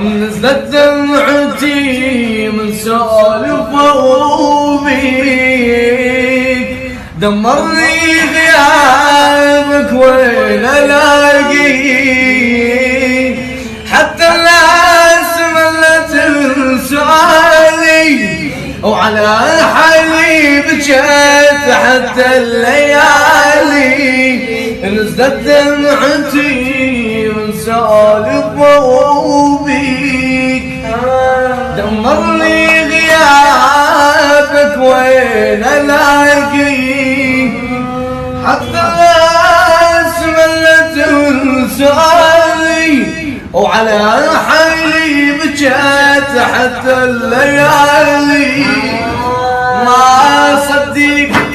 نزلت دمعتي من سالفة بيك، دمرني غيابك وين الاقيك، حتى الناس ملت سؤالي وعلى حالي بجيت حتى الليالي. نزلت دمعتي من سالفة بيك، دمرني غيابك وين الاقيك، حتى الناس ملت سؤالي وعلى حالي بجيت حتى الليالي. ما صدقت